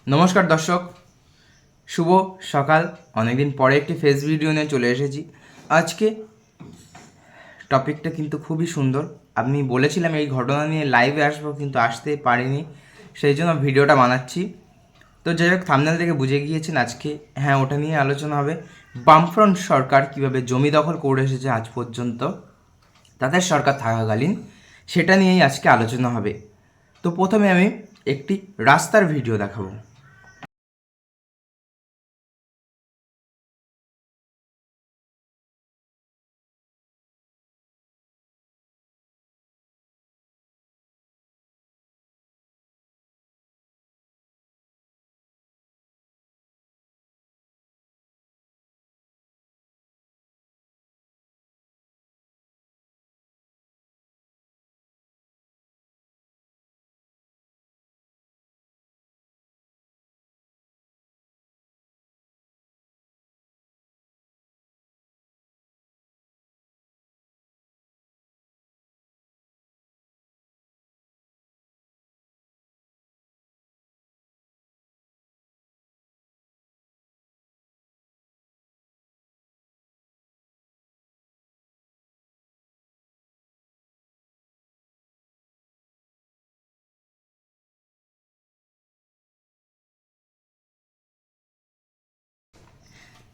নমস্কার দর্শক, শুভ সকাল। অনেকদিন পরে একটি ফেস ভিডিও নিয়ে চলে এসেছি। আজকে টপিকটা কিন্তু খুবই সুন্দর। আমি বলেছিলাম এই ঘটনা নিয়ে লাইভে আসবো, কিন্তু আসতে পারিনি, সেই জন্য ভিডিওটা বানাচ্ছি। তো যাই হোক, থাম্বনেল থেকে বুঝে গিয়েছেন আজকে হ্যাঁ ওটা নিয়ে আলোচনা হবে। বামফ্রন্ট সরকার কীভাবে জমি দখল করে এসেছে আজ পর্যন্ত তাদের সরকার থাকাকালীন, সেটা নিয়েই আজকে আলোচনা হবে। তো প্রথমে আমি একটি রাস্তার ভিডিও দেখাবো।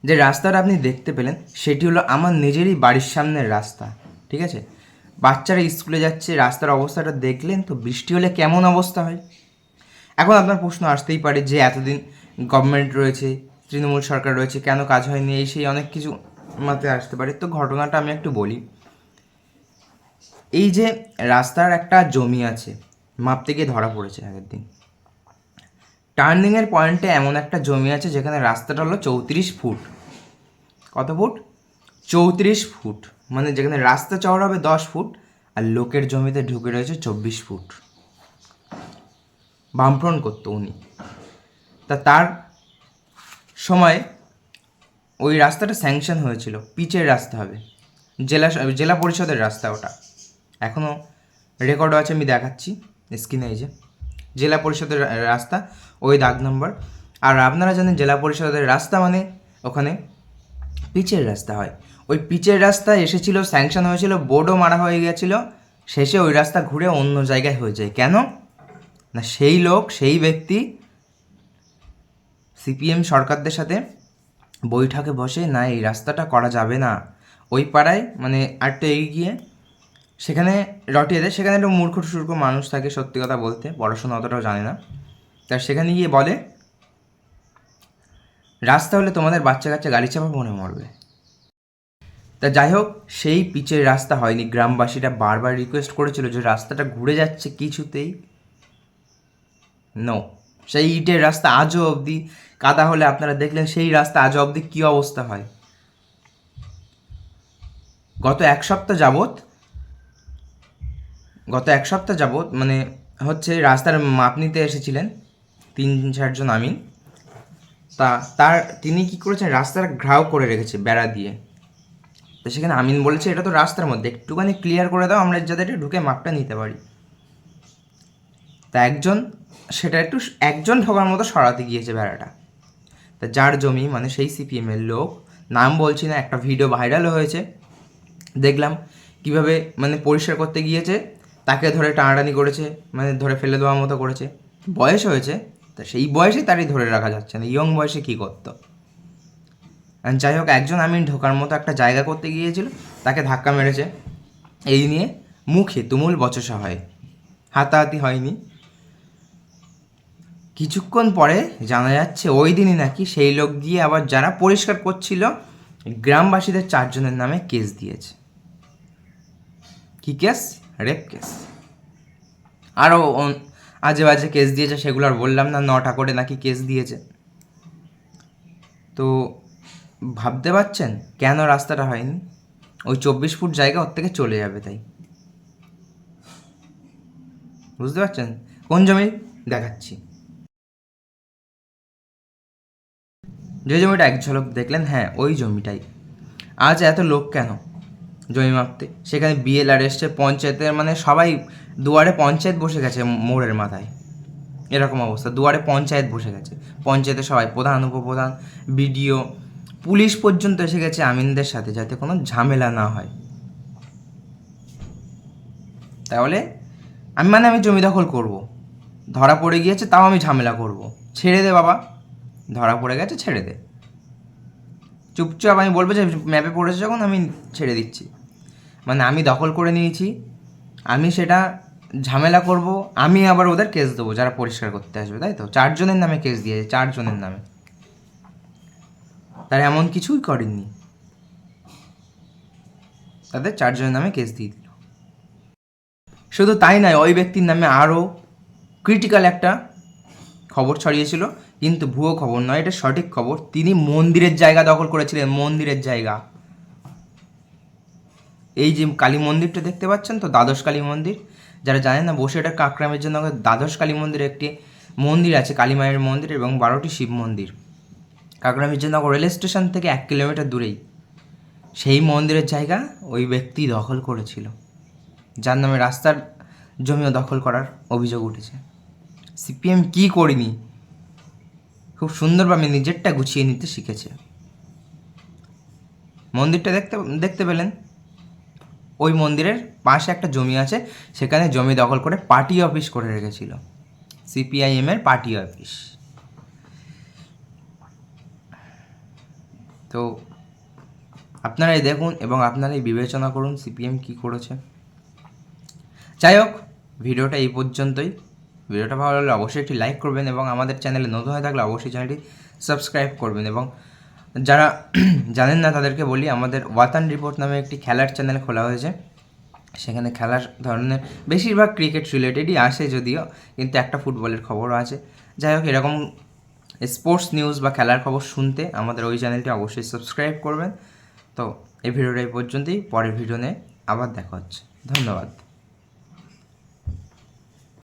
যে রাস্তাটা আপনি দেখতে পেলেন সেটি হলো আমার নিজেরই বাড়ির সামনের রাস্তা। ঠিক আছে, বাচ্চারা স্কুলে যাচ্ছে, রাস্তার অবস্থাটা দেখলেন তো। বৃষ্টি হলে কেমন অবস্থা হয়। এখন আপনার প্রশ্ন আসতেই পারে যে এতদিন গভর্নমেন্ট রয়েছে, তৃণমূল সরকার রয়েছে, কেন কাজ হয়নি, এই সেই অনেক কিছু মাথায় আসতে পারে। তো ঘটনাটা আমি একটু বলি। এই যে রাস্তার একটা জমি আছে, মাপতে গিয়ে ধরা পড়েছে আগের দিন। টার্নিংয়ের পয়েন্টে এমন একটা জমি আছে যেখানে রাস্তাটা হলো 34 ফুট। কত ফুট? 34 ফুট। মানে যেখানে রাস্তা চওড়া হবে 10 ফুট, আর লোকের জমিতে ঢুকে রয়েছে 24 ফুট। বামফ্রন্ট করতো উনি। তার সময় ওই রাস্তাটা স্যাংশন হয়েছিল, পিচের রাস্তা হবে, জেলা পরিষদের রাস্তা ওটা। এখনও রেকর্ডও আছে, আমি দেখাচ্ছি স্ক্রিনে। এই যে জেলা পরিষদের রাস্তা, ওই দাগ নম্বর। আর আপনারা জানেন জেলা পরিষদের রাস্তা মানে ওখানে পিচের রাস্তা হয়। ওই পিচের রাস্তা এসেছিল, স্যাংশন হয়েছিল, বোর্ডও মারা হয়ে গেছিলো, শেষে ওই রাস্তা ঘুরে অন্য জায়গায় হয়ে যায়। কেন না, সেই লোক, সেই ব্যক্তি সিপিএম সরকারদের সাথে বৈঠকে বসে, না এই রাস্তাটা করা যাবে না। ওই পাড়ায় মানে আরেকটু এগিয়ে সেখানে রটিয়ে দেয়। সেখানে একটা মূর্খ সুর্খ মানুষ থাকে, সত্যি কথা বলতে পড়াশোনা অতটাও জানে না। তার সেখানে গিয়ে বলে রাস্তা হলে তোমাদের বাচ্চা কাচ্চা গাড়ি চাপা মনে মরবে। তা যাই হোক, সেই পিচের রাস্তা হয়নি। গ্রামবাসীরা বারবার রিকোয়েস্ট করেছিল যে রাস্তাটা ঘুরে যাচ্ছে, কিছুতেই নো। সেই ইটের রাস্তা আজও অবধি কাদা হলে আপনারা দেখলেন সেই রাস্তা আজও অবধি কী অবস্থা হয়। গত এক সপ্তাহ যাবৎ মানে হচ্ছে রাস্তার মাপ নিতে এসেছিলেন 3-4 জন আমিন। তিনি কি করেছেন, রাস্তার ঘ্রাও করে রেখেছে বেড়া দিয়ে। তো সেখানে আমিন বলেছে এটা তো রাস্তার মধ্যে, একটুখানি ক্লিয়ার করে দাও, আমরা যাতে ঢুকে মাপটা নিতে পারি। তা সেটা একজন ঢোকার মতো সরাতে গিয়েছে বেড়াটা। তা যার জমি মানে সেই সিপিএমের লোক, নাম বলছি না, একটা ভিডিও ভাইরালও হয়েছে, দেখলাম কিভাবে মানে পরিষ্কার করতে গিয়েছে, তাকে ধরে টানাটানি করেছে, মানে ধরে ফেলে দেওয়ার মতো করেছে। বয়স হয়েছে, তা সেই বয়সে তারই ধরে রাখা যাচ্ছে না, ইয়ং বয়সে কী করতো। যাই হোক, একজন আমিন ঢোকার মতো একটা জায়গা করতে গিয়েছিল, তাকে ধাক্কা মেরেছে। এই নিয়ে মুখে তুমুল বচসা হয়, হাতাহাতি হয়নি। কিছুক্ষণ পরে জানা যাচ্ছে ওই দিনই নাকি সেই লোক গিয়ে আবার যারা পরিষ্কার করছিল গ্রামবাসীদের 4 জনের নামে কেস দিয়েছে। কি কেস? Rape case. আরও আজে বাজে কেস দিয়েছে, সেগুলো আর বললাম না। 9টা করে নাকি কেস দিয়েছে। তো ভাবতে পারছেন কেন রাস্তাটা হয়নি? ওই 24 ফুট জায়গা ওর থেকে চলে যাবে, তাই। বুঝতে পারছেন কোন জমি দেখাচ্ছি? যে জমিটা এক ঝলক দেখলেন, হ্যাঁ ওই জমিটাই। আজ এত লোক কেন জমি মাপতে? সেখানে বিএলআর এসছে, পঞ্চায়েতের মানে সবাই দুয়ারে পঞ্চায়েত বসে গেছে মোড়ের মাথায়। এরকম অবস্থা। দুয়ারে পঞ্চায়েত বসে গেছে, পঞ্চায়েতে সবাই, প্রধান, উপপ্রধান, বিডিও, পুলিশ পর্যন্ত এসে গেছে আমিনদের সাথে, যাতে কোনো ঝামেলা না হয়। তাহলে আমি জমি দখল করব, ধরা পড়ে গিয়েছে তাও আমি ঝামেলা করব, ছেড়ে দে বাবা, ধরা পড়ে গেছে ছেড়ে দে, চুপচাপ আমি বলবো যে ম্যাপে পড়েছে যখন আমি ছেড়ে দিচ্ছি। মানে আমি দখল করে নিয়েছি, আমি সেটা ঝামেলা করব, আমি আবার ওদের কেস দেবো যারা পরিষ্কার করতে আসবে, তাই তো? 4 জনের নামে কেস দিয়েছে, 4 জনের নামে। তারা এমন কিছুই করেননি, তাদের 4 জনের নামে কেস দিয়ে দিল। শুধু তাই নয়, ওই ব্যক্তির নামে আরও ক্রিটিক্যাল একটা খবর ছড়িয়েছিল, কিন্তু ভুয়ো খবর নয়, এটা সঠিক খবর। তিনি মন্দিরের জায়গা দখল করেছিলেন, মন্দিরের জায়গা। এই যে কালী মন্দিরটা দেখতে পাচ্ছেন তো, দ্বাদশ কালী মন্দির, যারা জানেন না, বসিরহাটের কাকরামের জন্য দ্বাদশ কালী মন্দিরে একটি মন্দির আছে, কালী মায়ের মন্দির, এবং 12টি শিব মন্দির। কাকরামের জন্য রেল স্টেশন থেকে 1 কিলোমিটার দূরেই সেই মন্দিরের জায়গা ওই ব্যক্তি দখল করেছিল, যার নামে রাস্তার জমিও দখল করার অভিযোগ উঠেছে। সিপিএম কি করেনি, খুব সুন্দরভাবে নিজেরটা গুছিয়ে নিতে শিখেছে। মন্দিরটা দেখতে পেলেন, ওই মন্দিরের পাশে একটা জমি আছে, সেখানে জমি দখল করে পার্টি অফিস করে রেখেছিল, সিপিআইএমের পার্টি অফিস। তো আপনারাই দেখুন এবং আপনারাই বিবেচনা করুন সিপিএম কী করেছে। যাই হোক, ভিডিওটা এই পর্যন্তই। ভিডিওটা ভালো লাগলে অবশ্যই একটি লাইক করবেন, এবং আমাদের চ্যানেলে নতুন হয়ে থাকলে অবশ্যই চ্যানেলটি সাবস্ক্রাইব করবেন। এবং যারা জানেন না তাদেরকে বলি, আমাদের ওয়াতান রিপোর্ট নামে একটি খেলার চ্যানেল খোলা হয়েছে। সেখানে খেলার ধরনের বেশিরভাগ ক্রিকেট রিলেটেডই আসে যদিও, কিন্তু একটা ফুটবলের খবরও আছে। যাই হোক, এরকম স্পোর্টস নিউজ বা খেলার খবর শুনতে আমাদের ওই চ্যানেলটি অবশ্যই সাবস্ক্রাইব করবেন। তো এই ভিডিওটা এই পর্যন্তই, পরের ভিডিও নিয়ে আবার দেখা হচ্ছে। ধন্যবাদ।